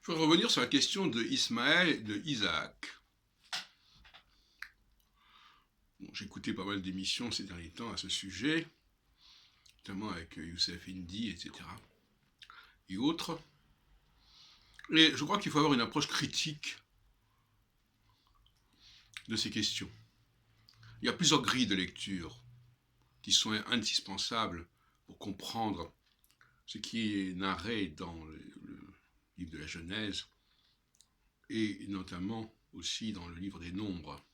Je voudrais revenir sur la question de Ismaël et de Isaac. Bon, j'ai écouté pas mal d'émissions ces derniers temps à ce sujet, notamment avec Youssef Indy, etc. et autres. Et je crois qu'il faut avoir une approche critique de ces questions. Il y a plusieurs grilles de lecture qui sont indispensables pour comprendre ce qui est narré dans le livre de la Genèse et notamment aussi dans le livre des Nombres.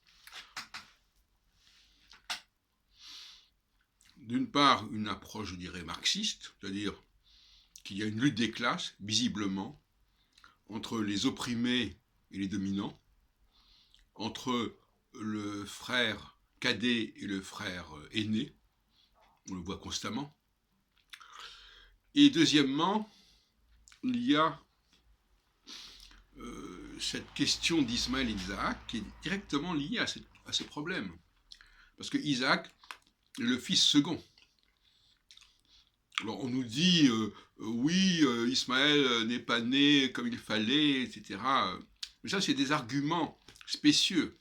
D'une part, une approche, je dirais, marxiste, c'est-à-dire qu'il y a une lutte des classes, visiblement, entre les opprimés et les dominants, entre le frère cadet et le frère aîné, on le voit constamment. Et deuxièmement, il y a cette question d'Ismaël et d'Isaac qui est directement liée à ce problème. Parce que Isaac est le fils second. Alors on nous dit, oui, Ismaël n'est pas né comme il fallait, etc. Mais ça, c'est des arguments spécieux.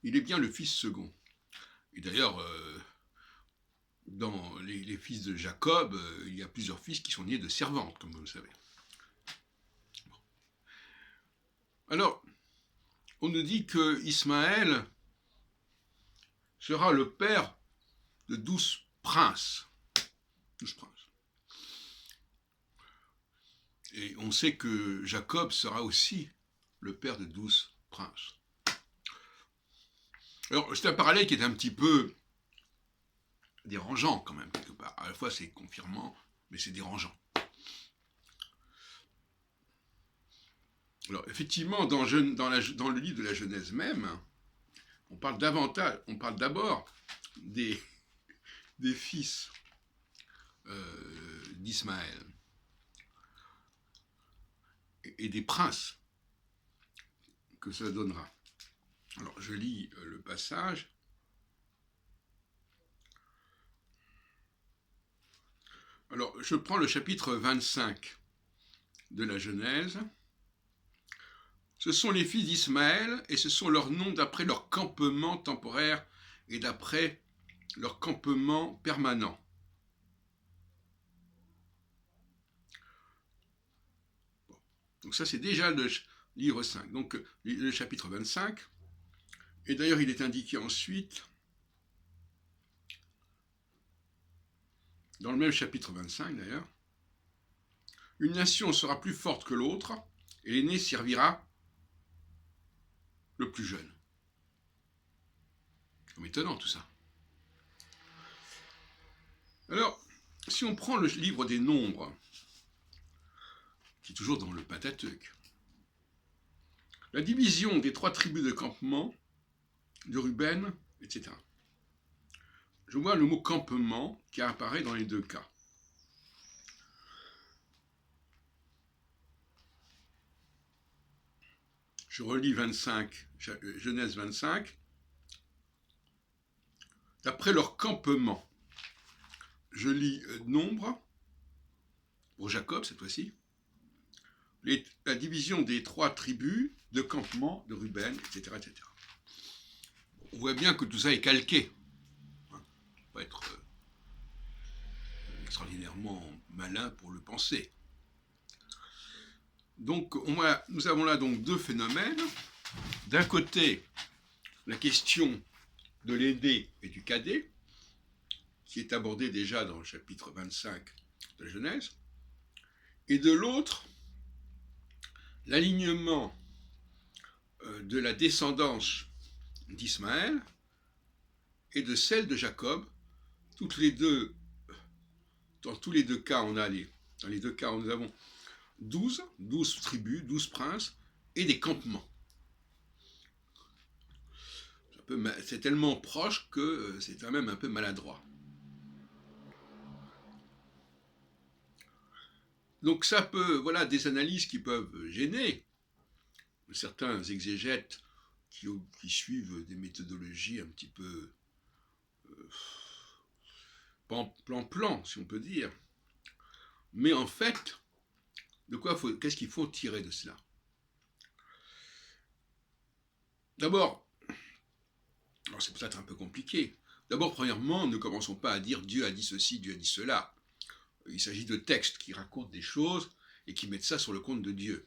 Il est bien le fils second. Et d'ailleurs, dans les fils de Jacob, il y a plusieurs fils qui sont nés de servantes, comme vous le savez. Alors, on nous dit que Ismaël sera le père de 12 princes. 12 princes. Et on sait que Jacob sera aussi le père de 12 princes. Alors, c'est un parallèle qui est un petit peu dérangeant quand même, quelque part. À la fois, c'est confirmant, mais c'est dérangeant. Alors, effectivement, dans le livre de la Genèse même, on parle d'abord des fils d'Ismaël et des princes que ça donnera. Alors, je lis le passage. Alors, je prends le chapitre 25 de la Genèse. Ce sont les fils d'Ismaël, et ce sont leurs noms d'après leur campement temporaire et d'après leur campement permanent. Bon. Donc ça, c'est déjà le livre 5. Donc, le chapitre 25. Et d'ailleurs, il est indiqué ensuite, dans le même chapitre 25 d'ailleurs, une nation sera plus forte que l'autre, et l'aîné servira le plus jeune. C'est étonnant tout ça. Alors, si on prend le livre des Nombres, qui est toujours dans le Pentateuque, la division des 3 tribus de campement, de Ruben, etc. Je vois le mot campement qui apparaît dans les 2 cas. Je relis 25, Genèse 25. D'après leur campement, je lis Nombre, pour Jacob cette fois-ci, la division des 3 tribus de campement de Ruben, etc., etc. On voit bien que tout ça est calqué. Il ne faut pas être extraordinairement malin pour le penser. Donc, nous avons là donc 2 phénomènes. D'un côté, la question de l'aîné et du cadet, qui est abordée déjà dans le chapitre 25 de la Genèse, et de l'autre, l'alignement de la descendance d'Ismaël et de celle de Jacob. Dans tous les deux cas, dans les 2 cas, nous avons 12 tribus, 12 princes et des campements. C'est tellement proche que c'est quand même un peu maladroit. Donc ça peut, voilà, des analyses qui peuvent gêner certains exégètes qui suivent des méthodologies un petit peu plan, si on peut dire. Mais en fait, qu'est-ce qu'il faut tirer de cela? D'abord, alors c'est peut-être un peu compliqué. D'abord, premièrement, ne commençons pas à dire Dieu a dit ceci, Dieu a dit cela. Il s'agit de textes qui racontent des choses et qui mettent ça sur le compte de Dieu.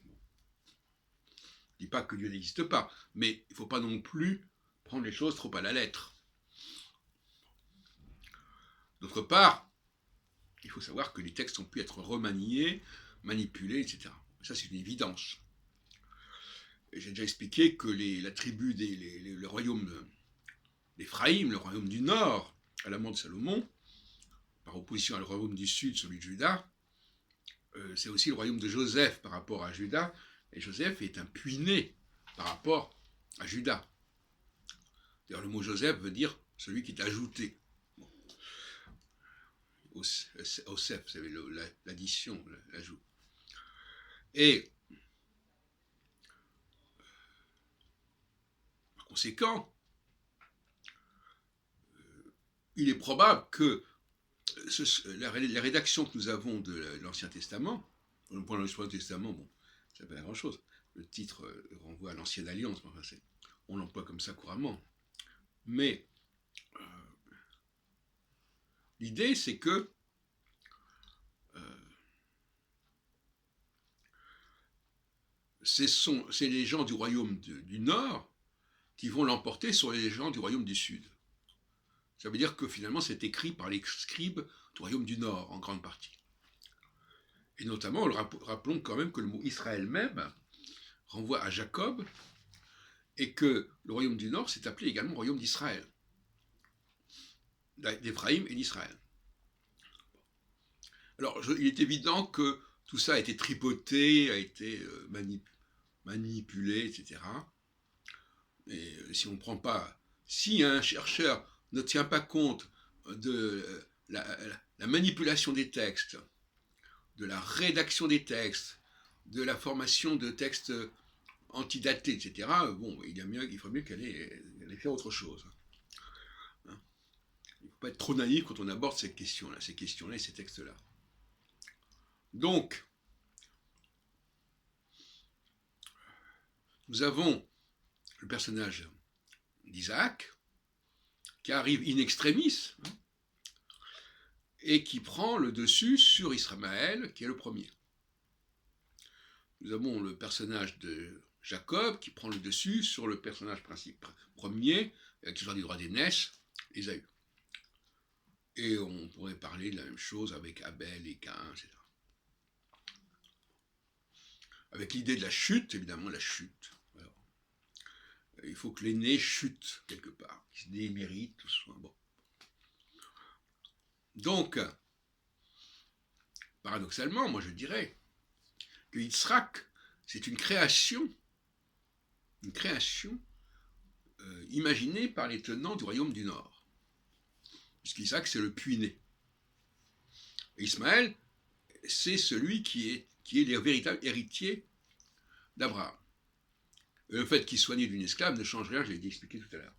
Je ne dis pas que Dieu n'existe pas, mais il ne faut pas non plus prendre les choses trop à la lettre. D'autre part, il faut savoir que les textes ont pu être remaniés, manipulés, etc. Ça, c'est une évidence. J'ai déjà expliqué que la tribu le royaume d'Éphraïm, le royaume du nord, à la mort de Salomon, par opposition au royaume du sud, celui de Juda, c'est aussi le royaume de Joseph par rapport à Juda, et Joseph est un puits-né par rapport à Juda. D'ailleurs, le mot Joseph veut dire celui qui est ajouté. Bon. Oseph, vous savez, l'addition, l'ajout. Et par conséquent, il est probable que la rédaction que nous avons de l'Ancien Testament, pour l'Ancien Testament, bon, ça ne veut pas grand-chose. Le titre renvoie à l'Ancienne Alliance, enfin, on l'emploie comme ça couramment. Mais l'idée, c'est que c'est les gens du royaume du Nord qui vont l'emporter sur les gens du royaume du Sud. Ça veut dire que finalement, c'est écrit par les scribes du royaume du Nord, en grande partie. Et notamment, rappelons quand même que le mot Israël même renvoie à Jacob, et que le royaume du Nord s'est appelé également royaume d'Israël, d'Éphraïm et d'Israël. Alors, il est évident que tout ça a été tripoté, a été manipulé, etc. Et si on ne prend pas, si un chercheur ne tient pas compte de la manipulation des textes, de la rédaction des textes, de la formation de textes antidatés, etc., bon, il faudrait mieux qu'elle ait fait autre chose. Hein. Il ne faut pas être trop naïf quand on aborde ces questions-là et ces textes-là. Donc, nous avons le personnage d'Isaac, qui arrive in extremis, hein, et qui prend le dessus sur Ismaël, qui est le premier. Nous avons le personnage de Jacob, qui prend le dessus sur le personnage premier, avec l'histoire du droit d'aînesse, Ésaü. Et on pourrait parler de la même chose avec Abel et Caïn, etc. Avec l'idée de la chute, évidemment, la chute. Alors, il faut que l'aîné chute quelque part, qu'il se démérite, tout ça. Bon. Donc, paradoxalement, moi je dirais que Yitzhak, c'est une création imaginée par les tenants du royaume du Nord. Puisqu'Isaac, c'est le puits-né. Ismaël, c'est celui qui est le véritable héritier d'Abraham. Le fait qu'il soit né d'une esclave ne change rien, je l'ai expliqué tout à l'heure.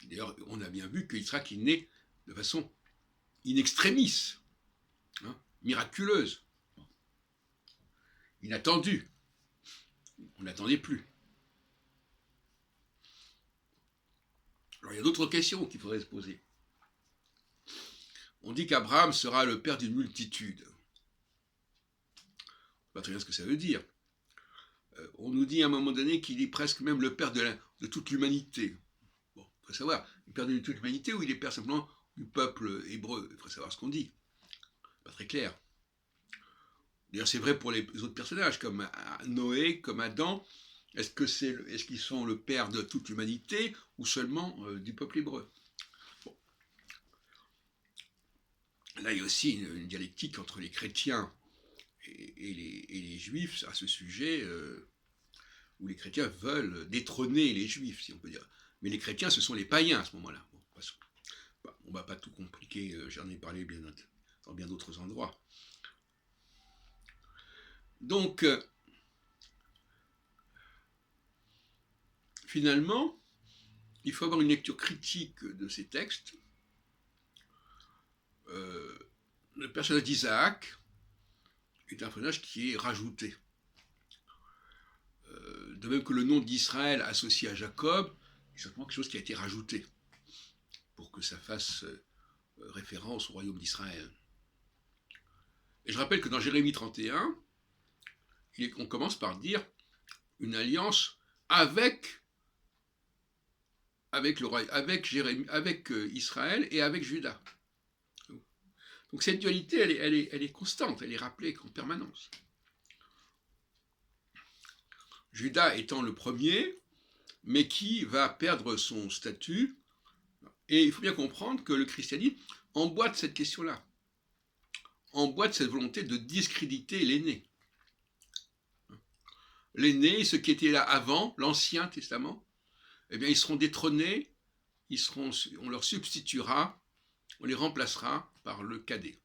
D'ailleurs, on a bien vu que Yitzhak est né de façon in extremis, hein, miraculeuse, inattendue. On n'attendait plus. Alors il y a d'autres questions qu'il faudrait se poser. On dit qu'Abraham sera le père d'une multitude. Je ne sais pas très bien ce que ça veut dire. On nous dit à un moment donné qu'il est presque même le père de toute l'humanité. Bon, il faut savoir, il est père de toute l'humanité ou il est père simplement du peuple hébreu. Il faut savoir ce qu'on dit. Pas très clair. D'ailleurs, c'est vrai pour les autres personnages, comme Noé, comme Adam. Est-ce qu'ils sont le père de toute l'humanité ou seulement du peuple hébreu? Bon. Là, il y a aussi une dialectique entre les chrétiens et les juifs à ce sujet, où les chrétiens veulent détrôner les juifs, si on peut dire. Mais les chrétiens, ce sont les païens à ce moment-là. Bon, on ne va pas tout compliquer, j'en ai parlé dans bien d'autres endroits. Donc, finalement, il faut avoir une lecture critique de ces textes. Le personnage d'Isaac est un personnage qui est rajouté. De même que le nom d'Israël associé à Jacob, c'est simplement quelque chose qui a été rajouté pour que ça fasse référence au royaume d'Israël. Et je rappelle que dans Jérémie 31, on commence par dire une alliance avec Israël et avec Juda. Donc cette dualité, elle est constante, elle est rappelée en permanence. Juda étant le premier, mais qui va perdre son statut, et il faut bien comprendre que le christianisme emboîte cette question-là, emboîte cette volonté de discréditer l'aîné. L'aîné, ceux qui étaient là avant l'Ancien Testament, eh bien ils seront détrônés, on leur substituera, on les remplacera par le cadet.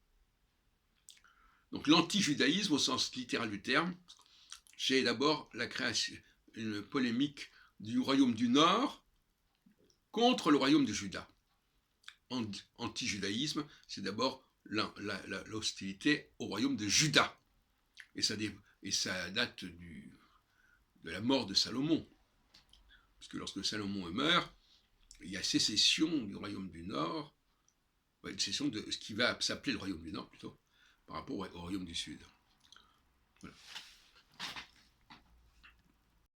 Donc l'anti-judaïsme au sens littéral du terme, c'est d'abord la création, une polémique du royaume du Nord contre le royaume de Juda. Anti-judaïsme, c'est d'abord l'hostilité au royaume de Juda. Et ça date de la mort de Salomon. Parce que lorsque Salomon meurt, il y a sécession du royaume du Nord, une sécession de ce qui va s'appeler le royaume du Nord plutôt, par rapport au royaume du Sud. Voilà.